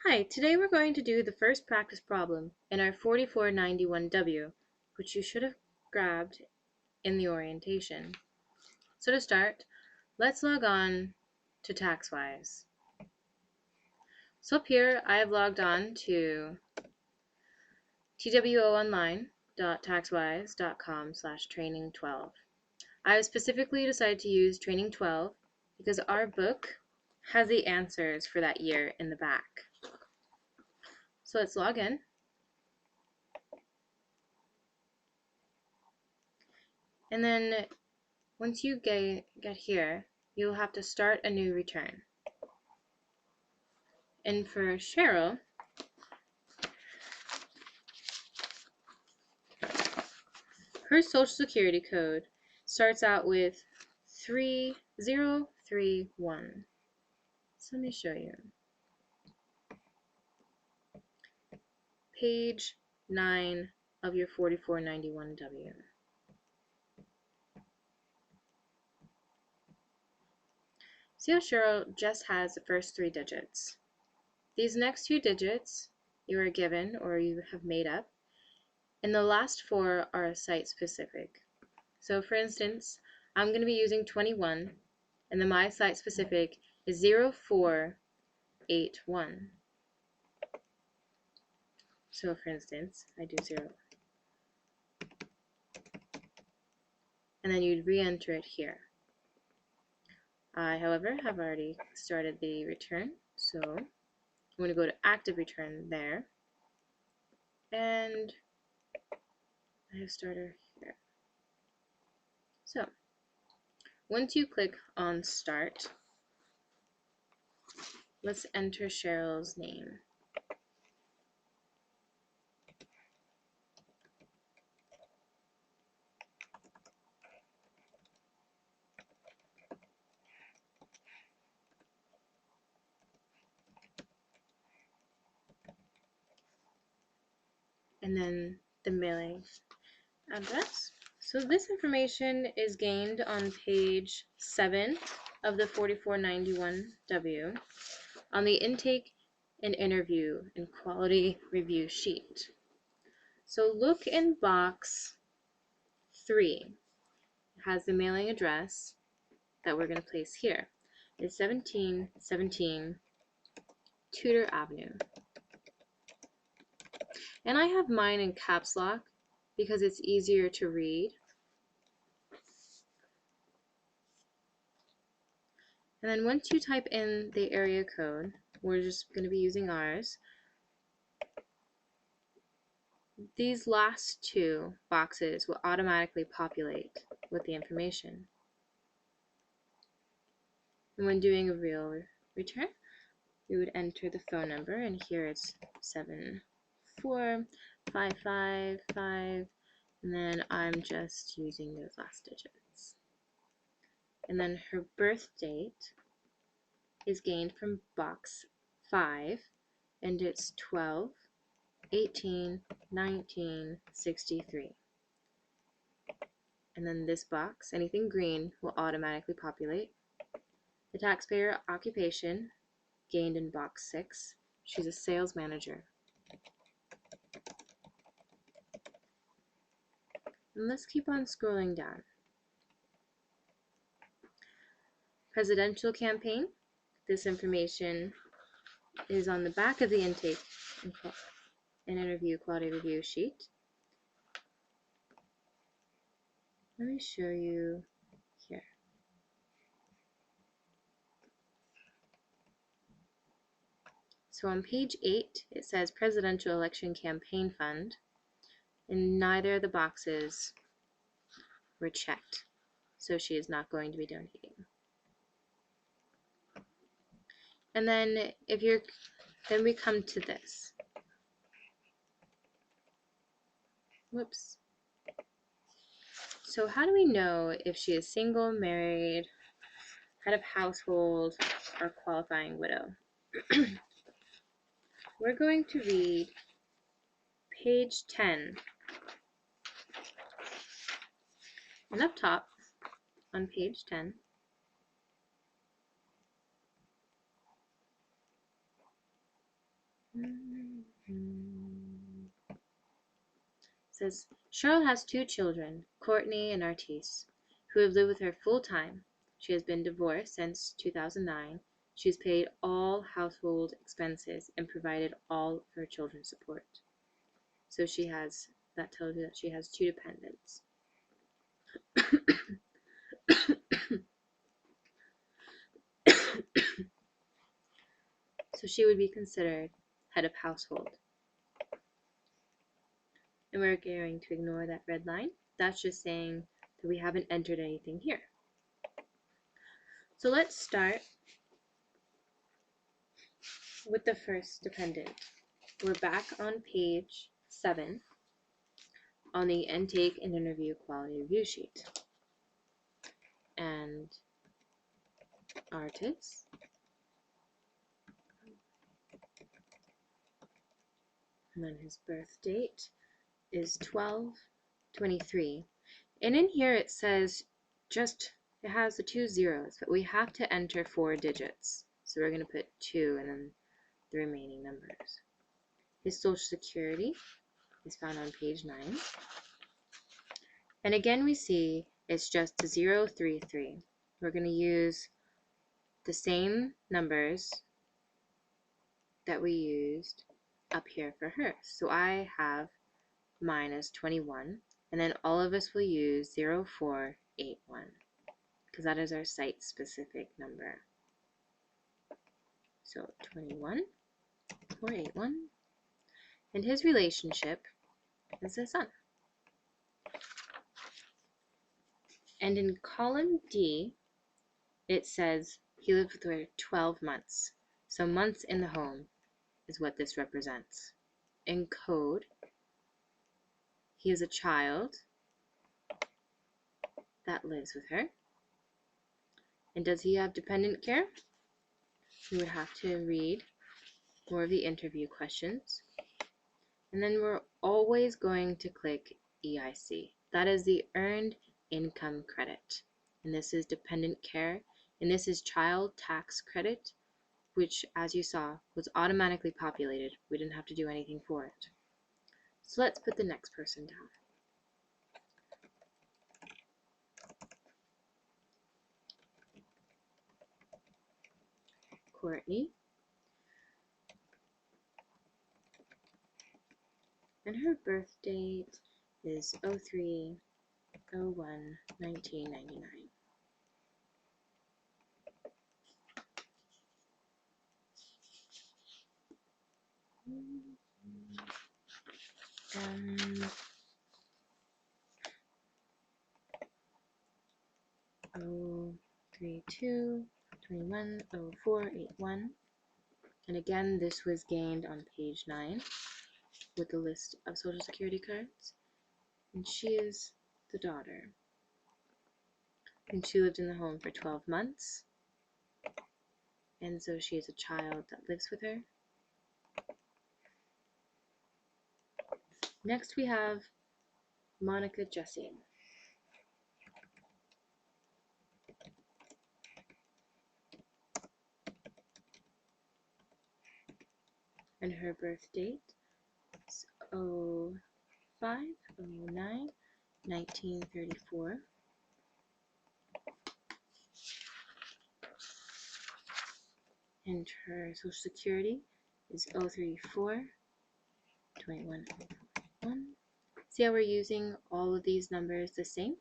Hi, today we're going to do the first practice problem in our 4491W, which you should have grabbed in the orientation. So to start, let's log on to TaxWise. So up here, I have logged on to twoonline.taxwise.com/training12. I have specifically decided to use training 12 because our book has the answers for that year in the back. So let's log in. And then once you get here, you'll have to start a new return. And for Sheryl, her social security code starts out with 3031. So let me show you. Page 9 of your 4491W. See how Sheryl just has the first 3 digits. These next 2 digits you are given or you have made up, and the last 4 are site specific. So for instance, I'm going to be using 21, and then my site specific is 0481. So for instance, I do 0. And then you'd re-enter it here. I, however, have already started the return, so I'm going to go to active return there, and I have starter here. So once you click on start, let's enter Sheryl's name. And then the mailing address. So this information is gained on page 7 of the 4491W on the intake and interview and quality review sheet. So look in box 3. It has the mailing address that we're going to place here. It's 1717 Tudor Avenue. And I have mine in caps lock because it's easier to read. And then once you type in the area code, we're just going to be using ours. These last 2 boxes will automatically populate with the information. And when doing a real return, we would enter the phone number, and here it's 74555, and then I'm just using those last digits. And then her birth date is gained from box 5, and it's 12/18/1963. And then this box, anything green, will automatically populate. The taxpayer occupation gained in box 6. She's a sales manager. And let's keep on scrolling down. Presidential campaign. This information is on the back of the intake and interview quality review sheet. Let me show you here. So on page 8, it says Presidential Election Campaign Fund, and neither of the boxes were checked, so she is not going to be donating. And then then we come to this. Whoops. So how do we know if she is single, married, head of household, or qualifying widow? We're going to read page 10. And up top on page 10, Says, Cheryl has 2 children, Courtney and Artis, who have lived with her full time. She has been divorced since 2009. She's paid all household expenses and provided all of her children's support. So that tells you that she has 2 dependents. So she would be considered head of household. And we're going to ignore that red line. That's just saying that we haven't entered anything here. So let's start with the first dependent. We're back on page 7 on the intake and interview quality review sheet. And Artis and then his birth date is 12/23. And in here it says it has the 2 zeros, but we have to enter 4 digits. So we're going to put 2 and then the remaining numbers. His social security is found on page 9. And again we see it's just 033. We're going to use the same numbers that we used up here for her. So I have minus 21, and then all of us will use 0481 because that is our site specific number. So 21, 481, and his relationship is a son. And in column D, it says he lived with her 12 months. So months in the home is what this represents. In code, he is a child that lives with her. And does he have dependent care? We would have to read more of the interview questions. And then we're always going to click EIC. That is the Earned Income Credit. And this is dependent care. And this is child tax credit, which, as you saw, was automatically populated. We didn't have to do anything for it. So let's put the next person down. Courtney. And her birth date is 03/01/1999. And 032/21/0481. And again, this was gained on page 9 with the list of social security cards. And she is the daughter. And she lived in the home for 12 months. And so she is a child that lives with her. Next we have Monica Jesse. And her birth date is 05/09/1934. And her social security is 034/21/01. See how we're using all of these numbers the same?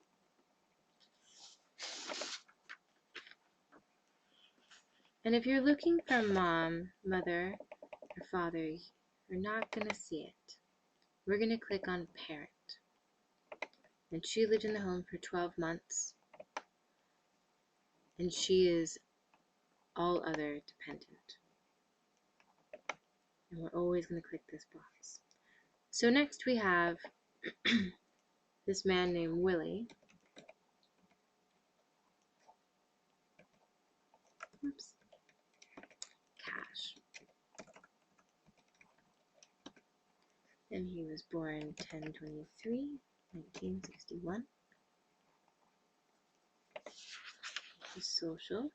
And if you're looking for mom, mother, or father, you're not going to see it. We're going to click on parent. And she lived in the home for 12 months. And she is all other dependent. And we're always going to click this box. So next we have this man named Willie. Oops. Cash. And he was born 10/23/1961. His social